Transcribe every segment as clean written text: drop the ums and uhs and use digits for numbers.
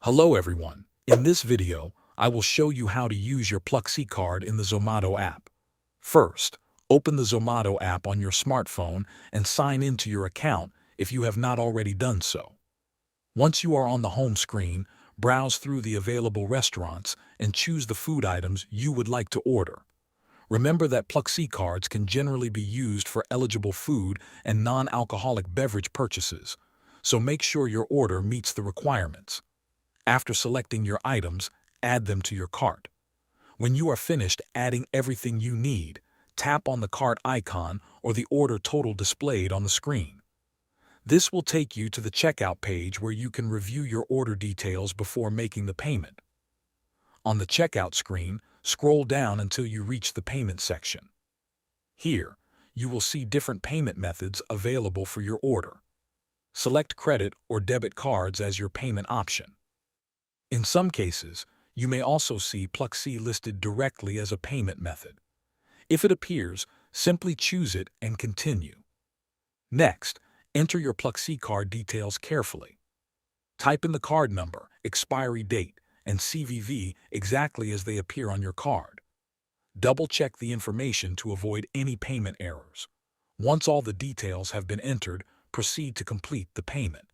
Hello everyone. In this video, I will show you how to use your Pluxee card in the Zomato app. First, open the Zomato app on your smartphone and sign into your account if you have not already done so. Once you are on the home screen, browse through the available restaurants and choose the food items you would like to order. Remember that Pluxee cards can generally be used for eligible food and non-alcoholic beverage purchases, so make sure your order meets the requirements. After selecting your items, add them to your cart. When you are finished adding everything you need, tap on the cart icon or the order total displayed on the screen. This will take you to the checkout page where you can review your order details before making the payment. On the checkout screen, scroll down until you reach the payment section. Here, you will see different payment methods available for your order. Select credit or debit cards as your payment option. In some cases, you may also see Pluxee listed directly as a payment method. If it appears, simply choose it and continue. Next, enter your Pluxee card details carefully. Type in the card number, expiry date, and CVV exactly as they appear on your card. Double-check the information to avoid any payment errors. Once all the details have been entered, proceed to complete the payment.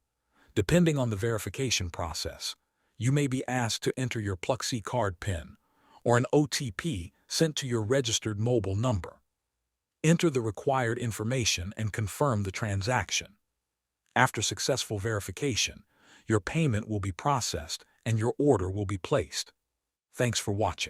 Depending on the verification process, you may be asked to enter your Pluxee card PIN or an OTP sent to your registered mobile number. Enter the required information and confirm the transaction. After successful verification, your payment will be processed and your order will be placed. Thanks for watching.